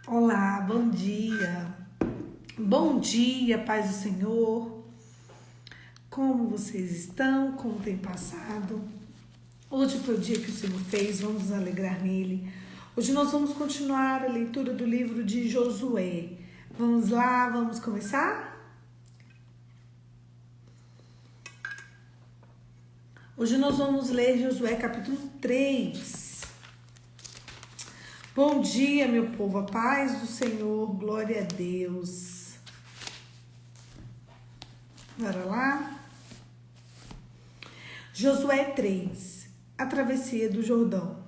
Olá, bom dia. Bom dia, paz do Senhor. Como vocês estão? Como tem passado? Hoje foi o dia que o Senhor fez, vamos nos alegrar nele. Hoje nós vamos continuar a leitura do livro de Josué. Vamos lá, vamos começar? Hoje nós vamos ler Josué capítulo 3. Bom dia, meu povo, a paz do Senhor, glória a Deus. Bora lá? Josué 3, a travessia do Jordão.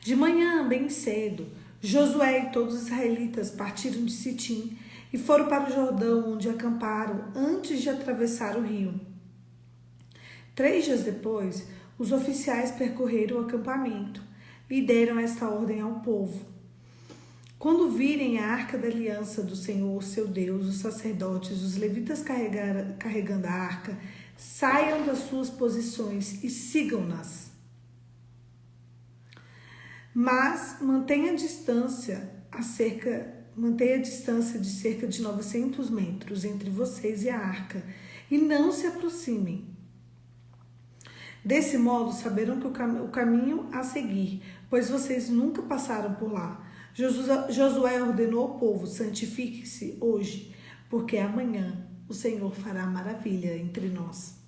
De manhã, bem cedo, Josué e todos os israelitas partiram de Sitim e foram para o Jordão, onde acamparam antes de atravessar o rio. 3 dias depois, os oficiais percorreram o acampamento e deram esta ordem ao povo: quando virem a arca da aliança do Senhor, seu Deus, os sacerdotes, os levitas carregando a arca, saiam das suas posições e sigam-nas. Mas mantenha a distância de cerca de 900 metros entre vocês e a arca, e não se aproximem. Desse modo, saberão que o caminho a seguir, pois vocês nunca passaram por lá. Josué ordenou ao povo: santifique-se hoje, porque amanhã o Senhor fará maravilha entre nós.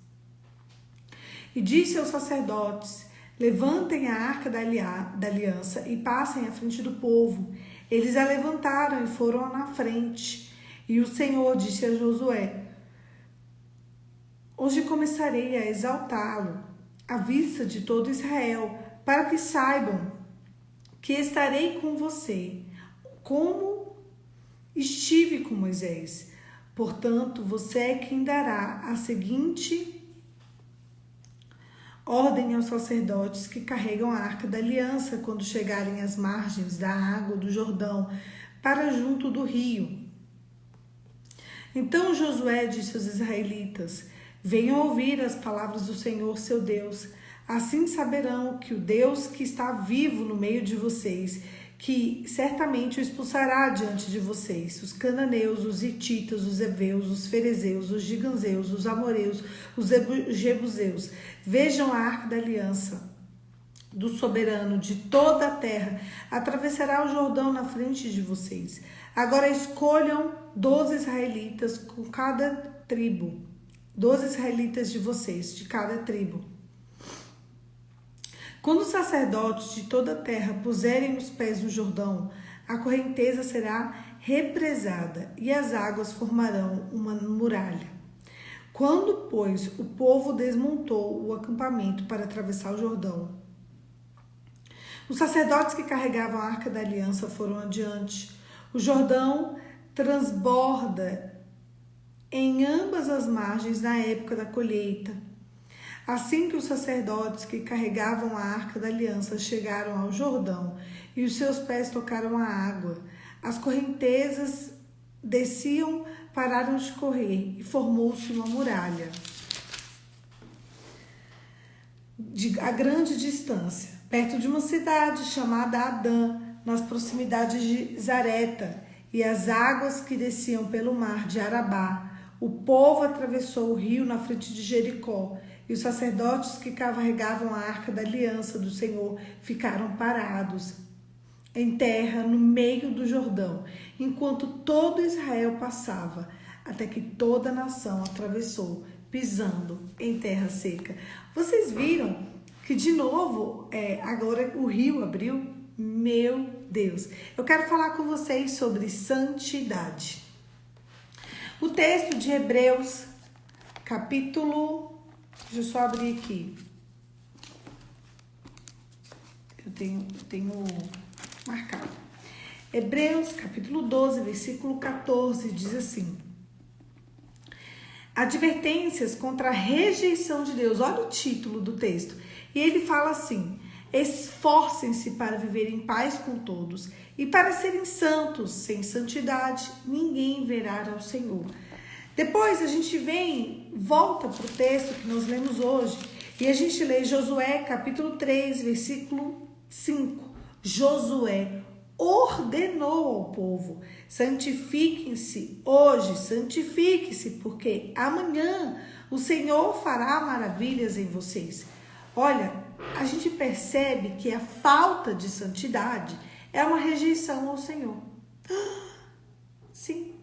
E disse aos sacerdotes: levantem a arca da aliança e passem à frente do povo. Eles a levantaram e foram na frente. E o Senhor disse a Josué: hoje começarei a exaltá-lo à vista de todo Israel, para que saibam que estarei com você, como estive com Moisés. Portanto, você é quem dará a seguinte ordem aos sacerdotes que carregam a arca da aliança quando chegarem às margens da água do Jordão, para junto do rio. Então Josué disse aos israelitas: venham ouvir as palavras do Senhor, seu Deus. Assim saberão que o Deus que está vivo no meio de vocês, que certamente o expulsará diante de vocês, os cananeus, os hititas, os heveus, os ferezeus, os giganzeus, os amoreus, os jebuseus. Vejam a arca da aliança do soberano de toda a terra. Atravessará o Jordão na frente de vocês. Agora escolham 12 israelitas com cada tribo. 12 israelitas de vocês, de cada tribo. Quando os sacerdotes de toda a terra puserem os pés no Jordão, a correnteza será represada e as águas formarão uma muralha. Quando, pois, o povo desmontou o acampamento para atravessar o Jordão, os sacerdotes que carregavam a arca da aliança foram adiante. O Jordão transborda em ambas as margens na época da colheita. Assim que os sacerdotes que carregavam a arca da aliança chegaram ao Jordão e os seus pés tocaram a água, as correntezas desciam, pararam de correr e formou-se uma muralha a grande distância, perto de uma cidade chamada Adã, nas proximidades de Zareta, e as águas que desciam pelo mar de Arabá. O povo atravessou o rio na frente de Jericó, e os sacerdotes que carregavam a arca da aliança do Senhor ficaram parados em terra no meio do Jordão, enquanto todo Israel passava, até que toda a nação atravessou, pisando em terra seca. Vocês viram que de novo agora o rio abriu? Meu Deus! Eu quero falar com vocês sobre santidade. O texto de Hebreus, capítulo... Deixa eu só abrir aqui. Eu tenho marcado. Hebreus, capítulo 12, versículo 14, diz assim: advertências contra a rejeição de Deus. Olha o título do texto. E ele fala assim: esforcem-se para viver em paz com todos e para serem santos. Sem santidade, ninguém verá ao Senhor. Depois a gente volta para o texto que nós lemos hoje e a gente lê Josué capítulo 3, versículo 5. Josué, ordenou ao povo: santifiquem-se hoje, santifiquem-se, porque amanhã o Senhor fará maravilhas em vocês. Olha, a gente percebe que a falta de santidade é uma rejeição ao Senhor. Sim.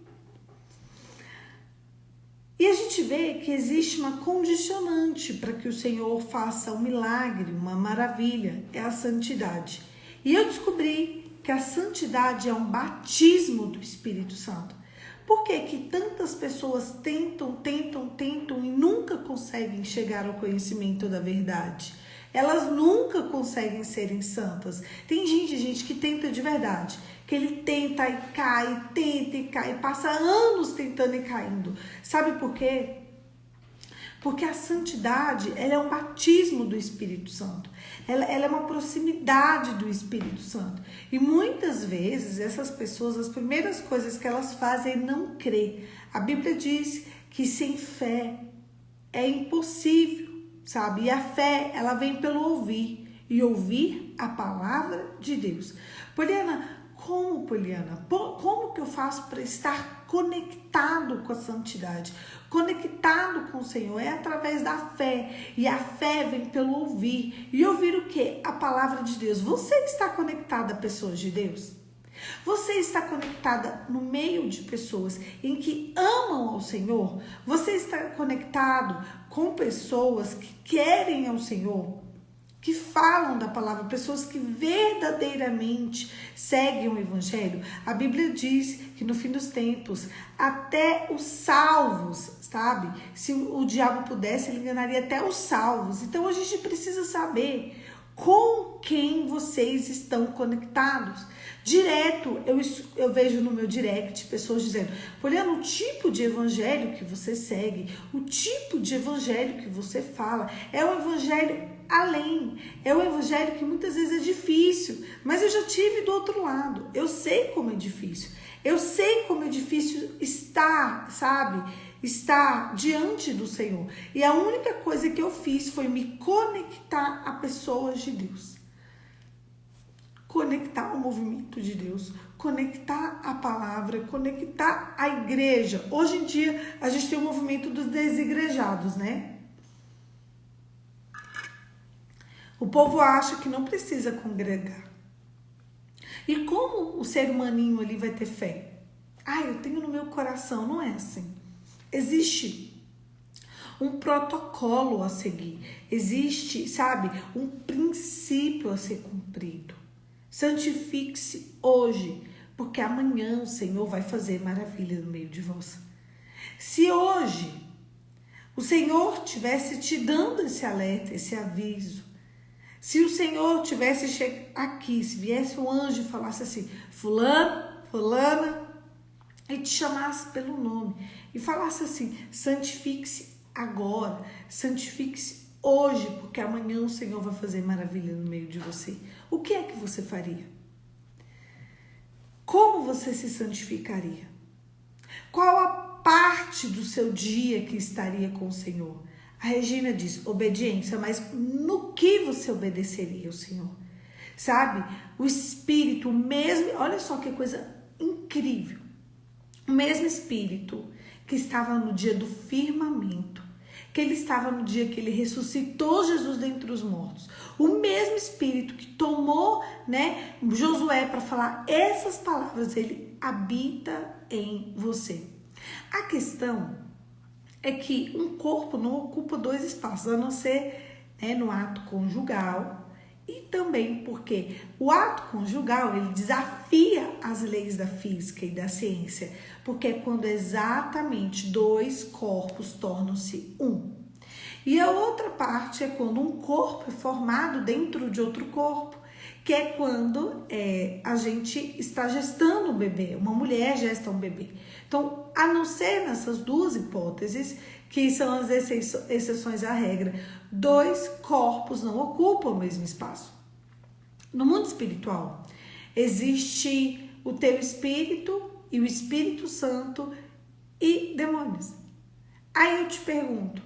E a gente vê que existe uma condicionante para que o Senhor faça um milagre, uma maravilha, é a santidade. E eu descobri que a santidade é um batismo do Espírito Santo. Por que que tantas pessoas tentam e nunca conseguem chegar ao conhecimento da verdade? Elas nunca conseguem serem santas. Tem gente que tenta de verdade, que ele tenta e cai, tenta e cai, passa anos tentando e caindo. Sabe por quê? Porque a santidade, ela é um batismo do Espírito Santo. Ela é uma proximidade do Espírito Santo. E muitas vezes essas pessoas, as primeiras coisas que elas fazem é não crer. A Bíblia diz que sem fé é impossível, sabe? E a fé, ela vem pelo ouvir. E ouvir a palavra de Deus. Poliana, como que eu faço para estar conectado com a santidade? Conectado com o Senhor é através da fé. E a fé vem pelo ouvir. E ouvir o quê? A palavra de Deus. Você está conectada a pessoas de Deus? Você está conectada no meio de pessoas em que amam ao Senhor? Você está conectado com pessoas que querem ao Senhor? Que falam da palavra, pessoas que verdadeiramente seguem o Evangelho? A Bíblia diz que no fim dos tempos, até os salvos, sabe? Se o diabo pudesse, ele enganaria até os salvos. Então a gente precisa saber com quem vocês estão conectados. Direto, eu vejo no meu direct pessoas dizendo: Poliana, o tipo de evangelho que você segue, o tipo de evangelho que você fala, é um evangelho além, é um evangelho que muitas vezes é difícil, mas eu já tive do outro lado, eu sei como é difícil, eu sei como é difícil estar, sabe, estar diante do Senhor, e a única coisa que eu fiz foi me conectar a pessoas de Deus. Conectar ao movimento de Deus, conectar a palavra, conectar a igreja. Hoje em dia, a gente tem o movimento dos desigrejados, né? O povo acha que não precisa congregar. E como o ser humaninho ali vai ter fé? Eu tenho no meu coração. Não é assim. Existe um protocolo a seguir. Existe, sabe, um princípio a ser cumprido. Santifique-se hoje, porque amanhã o Senhor vai fazer maravilha no meio de vós. Se hoje o Senhor tivesse te dando esse alerta, esse aviso, se o Senhor tivesse aqui, se viesse um anjo e falasse assim: fulano, fulana, e te chamasse pelo nome, e falasse assim: santifique-se agora, santifique-se hoje, porque amanhã o Senhor vai fazer maravilha no meio de você. O que é que você faria? Como você se santificaria? Qual a parte do seu dia que estaria com o Senhor? A Regina diz: obediência, mas no que você obedeceria ao Senhor? Sabe? O Espírito, o mesmo, olha só que coisa incrível. O mesmo Espírito que estava no dia do firmamento, que ele estava no dia que ele ressuscitou Jesus dentre os mortos. O mesmo Espírito que tomou, né, Josué para falar essas palavras, ele habita em você. A questão é que um corpo não ocupa dois espaços, a não ser, né, no ato conjugal, e também porque o ato conjugal, ele desafia as leis da física e da ciência, porque é quando exatamente dois corpos tornam-se um. E a outra parte é quando um corpo é formado dentro de outro corpo, que é quando a gente está gestando um bebê, uma mulher gesta um bebê. Então, a não ser nessas duas hipóteses, que são as exceções à regra, dois corpos não ocupam o mesmo espaço. No mundo espiritual, existe o teu espírito e o Espírito Santo e demônios. Aí eu te pergunto,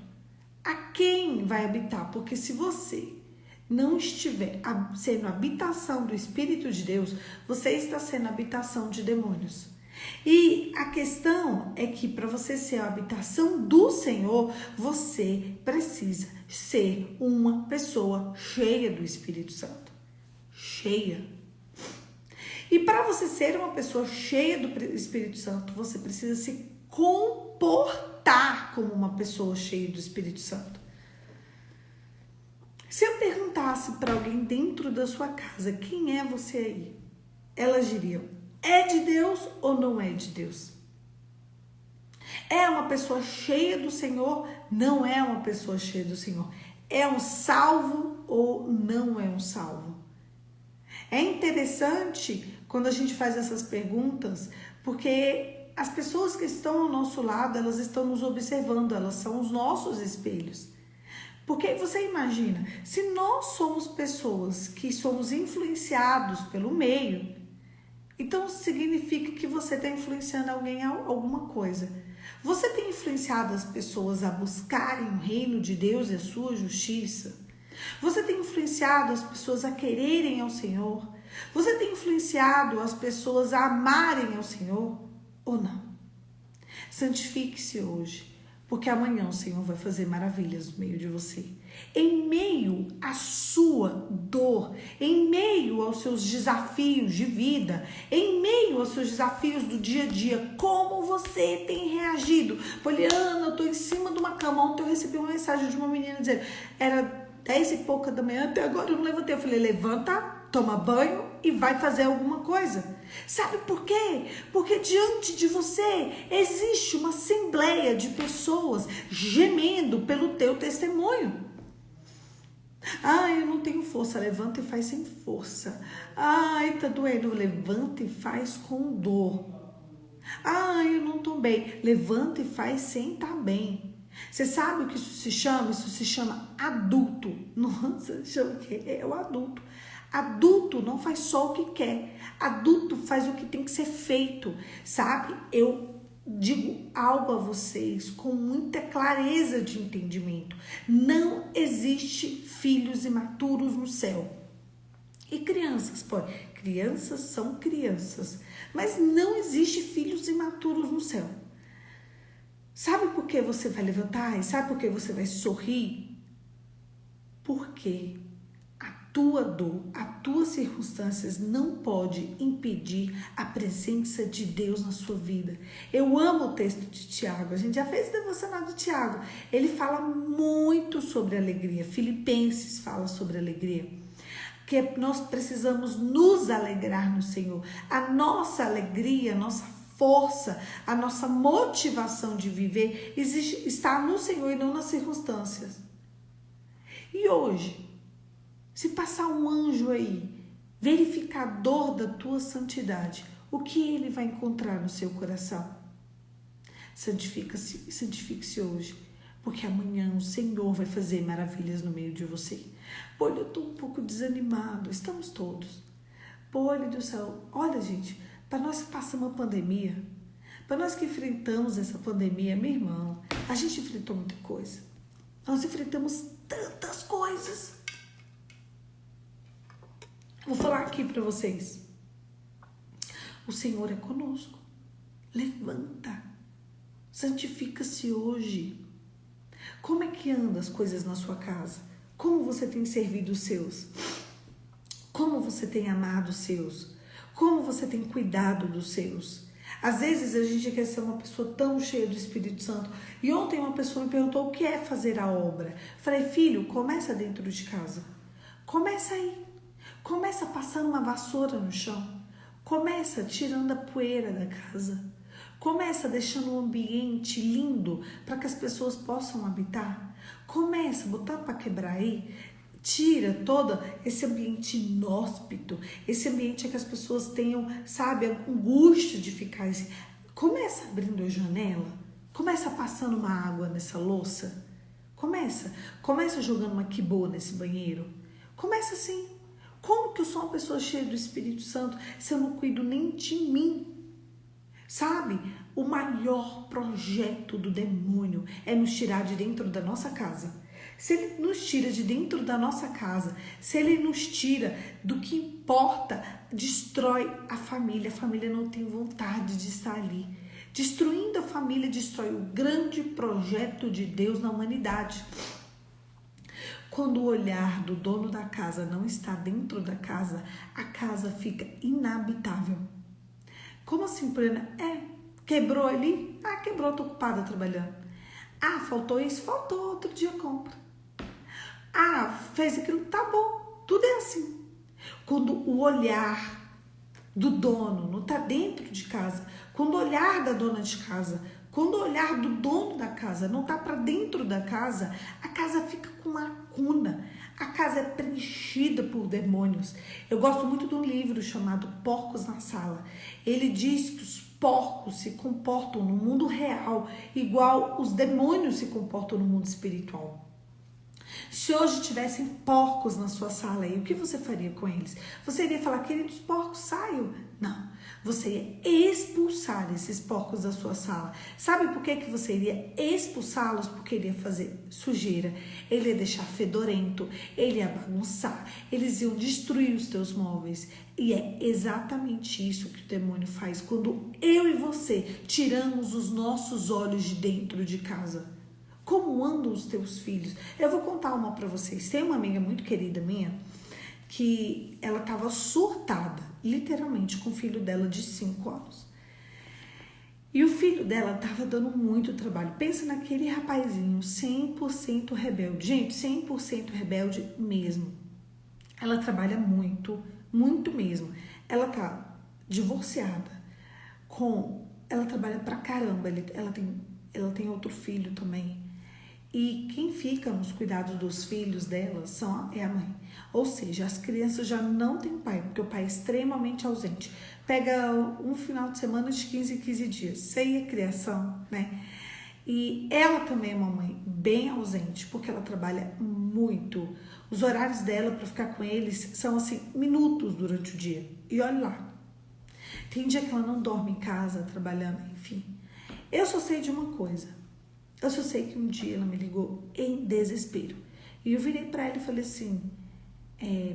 a quem vai habitar? Porque se você não estiver sendo habitação do Espírito de Deus, você está sendo habitação de demônios. E a questão é que para você ser a habitação do Senhor, você precisa ser uma pessoa cheia do Espírito Santo. Cheia. E para você ser uma pessoa cheia do Espírito Santo, você precisa se comportar como uma pessoa cheia do Espírito Santo. Se eu perguntasse para alguém dentro da sua casa, quem é você aí? Elas diriam, é de Deus ou não é de Deus? É uma pessoa cheia do Senhor? Não é uma pessoa cheia do Senhor. É um salvo ou não é um salvo? É interessante quando a gente faz essas perguntas, porque as pessoas que estão ao nosso lado, elas estão nos observando, elas são os nossos espelhos. Porque você imagina, se nós somos pessoas que somos influenciados pelo meio, então significa que você está influenciando alguém a alguma coisa. Você tem influenciado as pessoas a buscarem o reino de Deus e a sua justiça? Você tem influenciado as pessoas a quererem ao Senhor? Você tem influenciado as pessoas a amarem ao Senhor ou não? Santifique-se hoje, porque amanhã o Senhor vai fazer maravilhas no meio de você. Em meio à sua dor, em meio aos seus desafios de vida, em meio aos seus desafios do dia a dia, como você tem reagido? Poliana, eu estou em cima de uma cama. Ontem eu recebi uma mensagem de uma menina dizendo, era 10 e pouca da manhã, até agora eu não levantei. Eu falei, levanta, toma banho e vai fazer alguma coisa. Sabe por quê? Porque diante de você existe uma assembleia de pessoas gemendo pelo teu testemunho. Ai, eu não tenho força. Levanta e faz sem força. Ai, tá doendo. Levanta e faz com dor. Ai, eu não tô bem. Levanta e faz sem estar bem. Você sabe o que isso se chama? Isso se chama adulto. Nossa, chama o quê? É o adulto. Adulto não faz só o que quer. Adulto faz o que tem que ser feito. Sabe? Eu digo algo a vocês com muita clareza de entendimento. Não existe filhos imaturos no céu. E crianças, pode. Crianças são crianças. Mas não existe filhos imaturos no céu. Sabe por que você vai levantar? E sabe por que você vai sorrir? Porque a tua dor, as tuas circunstâncias não pode impedir a presença de Deus na sua vida. Eu amo o texto de Tiago. A gente já fez o devocional de Tiago. Ele fala muito sobre alegria. Filipenses fala sobre alegria. Que nós precisamos nos alegrar no Senhor. A nossa alegria, a nossa força, a nossa motivação de viver está no Senhor e não nas circunstâncias. E hoje, se passar um anjo aí, verificador da tua santidade, o que ele vai encontrar no seu coração? Santifique-se hoje, porque amanhã o Senhor vai fazer maravilhas no meio de você. Pô, eu estou um pouco desanimado, estamos todos. Pô, olha do céu, olha gente, para nós que passamos uma pandemia, para nós que enfrentamos essa pandemia, meu irmão, a gente enfrentou muita coisa. Nós enfrentamos tantas coisas. Vou falar aqui para vocês. O Senhor é conosco. Levanta. Santifica-se hoje. Como é que andam as coisas na sua casa? Como você tem servido os seus? Como você tem amado os seus? Como você tem cuidado dos seus? Às vezes a gente quer ser uma pessoa tão cheia do Espírito Santo. E ontem uma pessoa me perguntou o que é fazer a obra. Falei, filho, começa dentro de casa. Começa aí. Começa passando uma vassoura no chão. Começa tirando a poeira da casa. Começa deixando um ambiente lindo para que as pessoas possam habitar. Começa botando para quebrar aí. Tira todo esse ambiente inóspito, esse ambiente que as pessoas tenham, sabe, angústia de ficar assim. Começa abrindo a janela, começa passando uma água nessa louça, começa jogando uma quiboa nesse banheiro, começa assim. Como que eu sou uma pessoa cheia do Espírito Santo se eu não cuido nem de mim? Sabe, o maior projeto do demônio é nos tirar de dentro da nossa casa. se Ele nos tira de dentro da nossa casa, se Ele nos tira do que importa, destrói a família não tem vontade de estar ali. Destruindo a família, destrói o grande projeto de Deus na humanidade. Quando o olhar do dono da casa não está dentro da casa, a casa fica inabitável. Como assim, Poliana? Quebrou ali? Quebrou, tô ocupada trabalhando. Faltou isso? Faltou, outro dia compra. Fez aquilo? Tá bom, tudo é assim. Quando o olhar do dono não tá dentro de casa, quando o olhar da dona de casa, quando o olhar do dono da casa não tá para dentro da casa, a casa fica com lacuna, a casa é preenchida por demônios. Eu gosto muito de um livro chamado Porcos na Sala. Ele diz que os porcos se comportam no mundo real igual os demônios se comportam no mundo espiritual. Se hoje tivessem porcos na sua sala aí, o que você faria com eles? Você iria falar, queridos porcos, saiam? Não, você ia expulsar esses porcos da sua sala. Sabe por que você iria expulsá-los? Porque ele ia fazer sujeira, ele ia deixar fedorento, ele ia bagunçar, eles iam destruir os teus móveis. E é exatamente isso que o demônio faz quando eu e você tiramos os nossos olhos de dentro de casa. Como andam os teus filhos? Eu vou contar uma para vocês. Tem uma amiga muito querida minha que ela estava surtada, literalmente, com o filho dela de 5 anos. E o filho dela estava dando muito trabalho. Pensa naquele rapazinho 100% rebelde. Gente, 100% rebelde mesmo. Ela trabalha muito, muito mesmo. Ela tá divorciada. Ela trabalha pra caramba. Ela tem outro filho também. E quem fica nos cuidados dos filhos dela é a mãe. Ou seja, as crianças já não têm pai, porque o pai é extremamente ausente. Pega um final de semana de 15 em 15 dias, sem a criação, né? E ela também é uma mãe bem ausente, porque ela trabalha muito. Os horários dela para ficar com eles são assim, minutos durante o dia. E olha lá, tem dia que ela não dorme em casa, trabalhando, enfim. Eu só sei de uma coisa. Eu só sei que um dia ela me ligou em desespero. E eu virei pra ela e falei assim,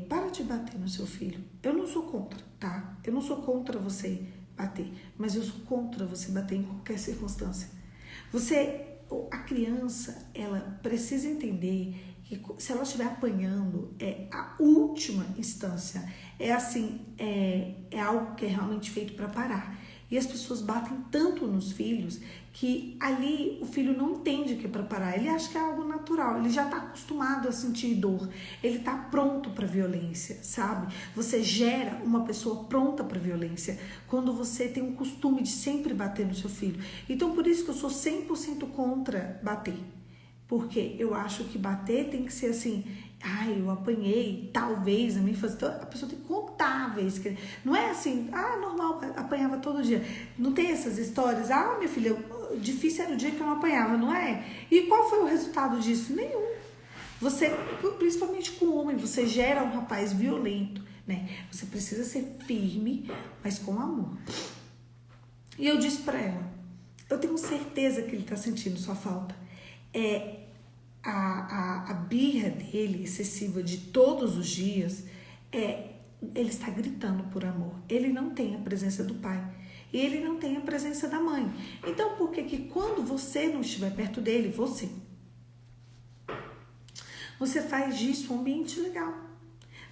para de bater no seu filho. Eu não sou contra, tá? Eu não sou contra você bater, mas eu sou contra você bater em qualquer circunstância. A criança, ela precisa entender que se ela estiver apanhando, é a última instância. É assim, é algo que é realmente feito para parar. E as pessoas batem tanto nos filhos que ali o filho não entende que é para parar. Ele acha que é algo natural, ele já está acostumado a sentir dor, ele está pronto para violência, sabe? Você gera uma pessoa pronta para violência quando você tem o costume de sempre bater no seu filho. Então por isso que eu sou 100% contra bater. Porque eu acho que bater tem que ser assim, eu apanhei, talvez, na minha infância. Então, a pessoa tem que contar a vez. Não é assim, normal, apanhava todo dia. Não tem essas histórias, minha filha, difícil era o dia que eu não apanhava, não é? E qual foi o resultado disso? Nenhum. Você, principalmente com o homem, você gera um rapaz violento, né? Você precisa ser firme, mas com amor. E eu disse pra ela, eu tenho certeza que ele tá sentindo sua falta. A birra dele, excessiva de todos os dias, ele está gritando por amor. Ele não tem a presença do pai. E ele não tem a presença da mãe. Então, por que quando você não estiver perto dele, você faz disso um ambiente legal?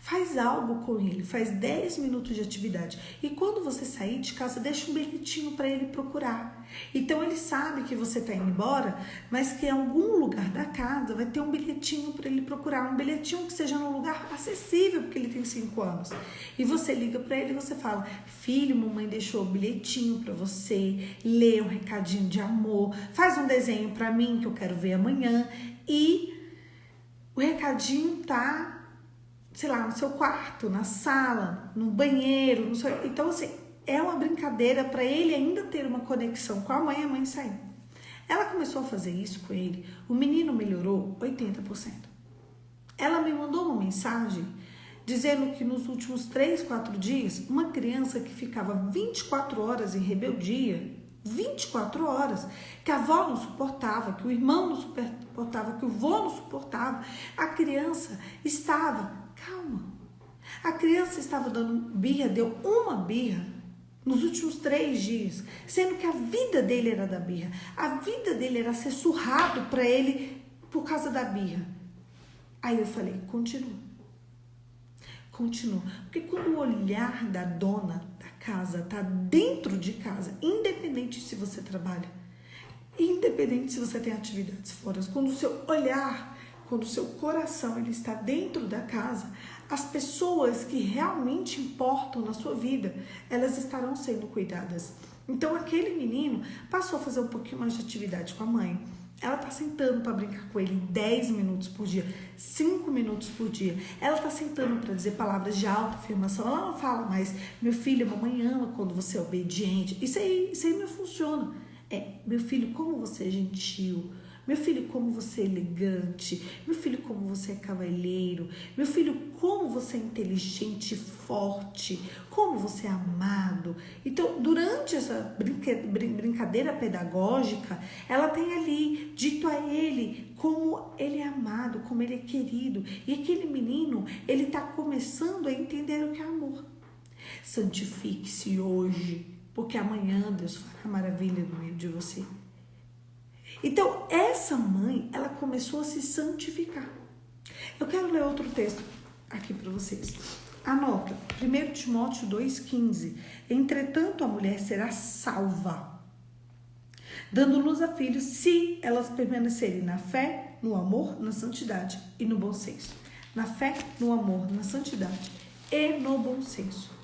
Faz algo com ele, faz 10 minutos de atividade. E quando você sair de casa, deixa um bilhetinho para ele procurar. Então ele sabe que você está indo embora, mas que em algum lugar da casa vai ter um bilhetinho para ele procurar. Um bilhetinho que seja num lugar acessível, porque ele tem 5 anos. E você liga para ele e você fala, filho, mamãe deixou o bilhetinho para você, lê um recadinho de amor, faz um desenho para mim que eu quero ver amanhã. E o recadinho tá, sei lá, no seu quarto, na sala, no banheiro, no seu... Então, assim, é uma brincadeira para ele ainda ter uma conexão com a mãe saindo. Ela começou a fazer isso com ele, o menino melhorou 80%. Ela me mandou uma mensagem dizendo que nos últimos 3, 4 dias, uma criança que ficava 24 horas em rebeldia, 24 horas, que a avó não suportava, que o irmão não suportava, que o vô não suportava. A criança estava calma. A criança estava dando birra, deu uma birra nos últimos 3 dias, sendo que a vida dele era da birra. A vida dele era ser surrado para ele por causa da birra. Aí eu falei, continua. Porque quando o olhar da dona da casa tá dentro de casa, independente se você trabalha, independente se você tem atividades fora, quando o seu olhar, quando o seu coração ele está dentro da casa, as pessoas que realmente importam na sua vida, elas estarão sendo cuidadas. Então aquele menino passou a fazer um pouquinho mais de atividade com a mãe. Ela tá sentando para brincar com ele 10 minutos por dia, 5 minutos por dia. Ela tá sentando para dizer palavras de autoafirmação. Ela não fala mais, meu filho, a mamãe ama quando você é obediente. Isso aí não funciona. Meu filho, como você é gentil. Meu filho, como você é elegante. Meu filho, como você é cavalheiro. Meu filho, como você é inteligente e forte. Como você é amado. Então, durante essa brincadeira pedagógica, ela tem ali dito a ele como ele é amado, como ele é querido. E aquele menino, ele está começando a entender o que é amor. Santifique-se hoje, porque amanhã Deus fará maravilha no meio de você. Então, essa mãe, ela começou a se santificar. Eu quero ler outro texto aqui para vocês. Anota, 1 Timóteo 2,15. Entretanto, a mulher será salva, dando luz a filhos, se elas permanecerem na fé, no amor, na santidade e no bom senso. Na fé, no amor, na santidade e no bom senso.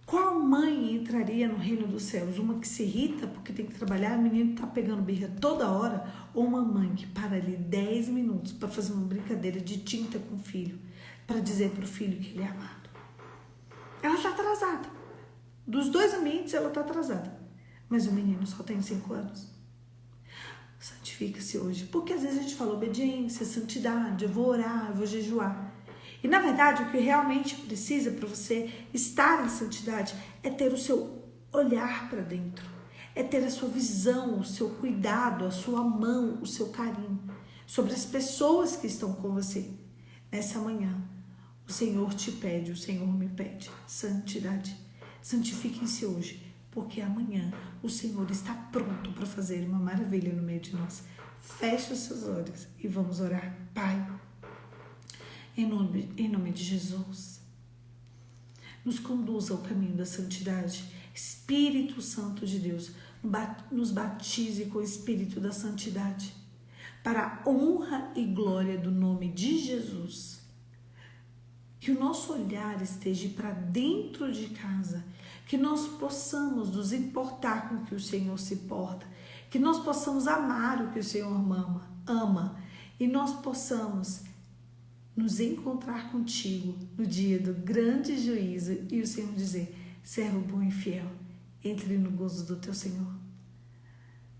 Qual mãe entraria no reino dos céus? Uma que se irrita porque tem que trabalhar, o menino tá pegando birra toda hora? Ou uma mãe que para ali 10 minutos para fazer uma brincadeira de tinta com o filho, para dizer para o filho que ele é amado? Ela tá atrasada. Dos 2 ambientes ela tá atrasada. Mas o menino só tem 5 anos. Santifica-se hoje. Porque às vezes a gente fala obediência, santidade, eu vou orar, eu vou jejuar. E na verdade o que realmente precisa para você estar em santidade é ter o seu olhar para dentro, é ter a sua visão, o seu cuidado, a sua mão, o seu carinho sobre as pessoas que estão com você. Nessa manhã, o Senhor te pede, o Senhor me pede santidade. Santifiquem-se hoje, porque amanhã o Senhor está pronto para fazer uma maravilha no meio de nós. Feche os seus olhos e vamos orar. Pai, em nome de Jesus, nos conduza ao caminho da santidade. Espírito Santo de Deus, nos batize com o Espírito da santidade, para a honra e glória do nome de Jesus. Que o nosso olhar esteja para dentro de casa, que nós possamos nos importar com o que o Senhor se importa, que nós possamos amar o que o Senhor ama e nós possamos nos encontrar contigo no dia do grande juízo e o Senhor dizer, servo bom e fiel, entre no gozo do teu Senhor.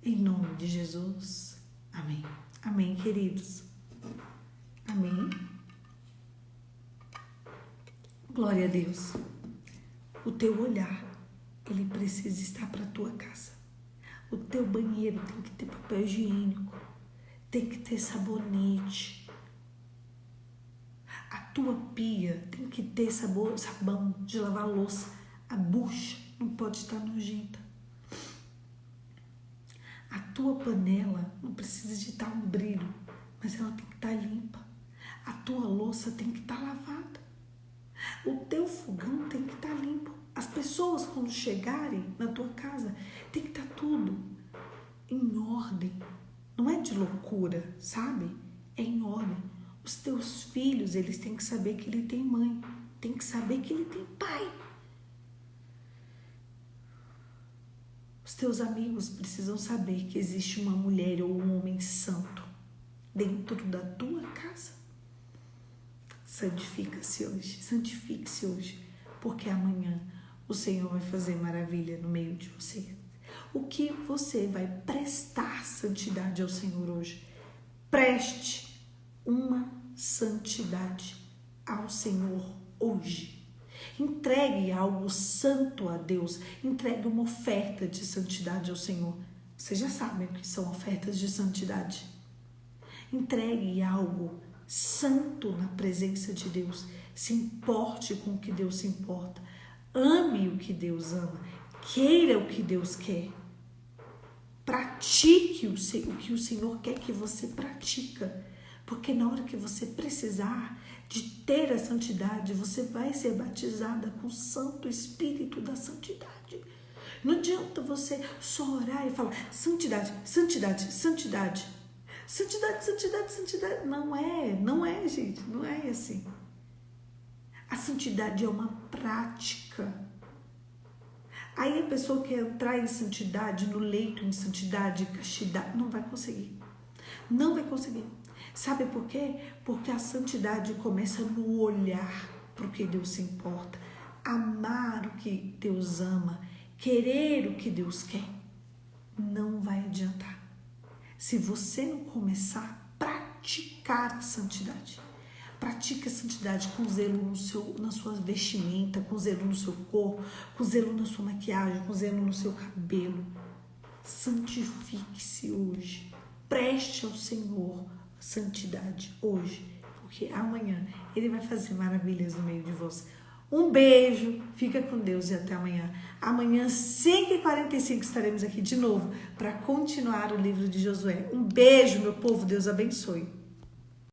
Em nome de Jesus. Amém. Amém, queridos. Amém. Glória a Deus. O teu olhar, ele precisa estar para a tua casa. O teu banheiro tem que ter papel higiênico, tem que ter sabonete. A tua pia tem que ter sabão de lavar louça. A bucha não pode estar nojenta. A tua panela não precisa de estar um brilho, mas ela tem que estar limpa. A tua louça tem que estar lavada. O teu fogão tem que estar limpo. As pessoas, quando chegarem na tua casa, tem que estar tudo em ordem. Não é de loucura, sabe? É em ordem. Os teus filhos, eles têm que saber que ele tem mãe. Tem que saber que ele tem pai. Os teus amigos precisam saber que existe uma mulher ou um homem santo dentro da tua casa. Santifica-se hoje, porque amanhã o Senhor vai fazer maravilha no meio de você. O que você vai prestar santidade ao Senhor hoje? Preste uma santidade ao Senhor hoje. Entregue algo santo a Deus. Entregue uma oferta de santidade ao Senhor. Vocês já sabem o que são ofertas de santidade. Entregue algo santo na presença de Deus. Se importe com o que Deus se importa. Ame o que Deus ama. Queira o que Deus quer. Pratique o que o Senhor quer que você pratica. Porque na hora que você precisar de ter a santidade, você vai ser batizada com o Santo Espírito da santidade. Não adianta você só orar e falar santidade, santidade, santidade. Santidade, santidade, santidade. Não é, gente. Não é assim. A santidade é uma prática. Aí a pessoa quer entrar em santidade, no leito, em santidade, castidade, não vai conseguir. Não vai conseguir. Sabe por quê? Porque a santidade começa no olhar para o que Deus se importa. Amar o que Deus ama. Querer o que Deus quer. Não vai adiantar. Se você não começar a praticar a santidade. Pratique a santidade com zelo na sua vestimenta, com zelo no seu corpo, com zelo na sua maquiagem, com zelo no seu cabelo. Santifique-se hoje. Preste ao Senhor santidade hoje, porque amanhã Ele vai fazer maravilhas no meio de você. Um beijo, fica com Deus e até amanhã. Amanhã, 5h45, estaremos aqui de novo para continuar o livro de Josué. Um beijo, meu povo, Deus abençoe.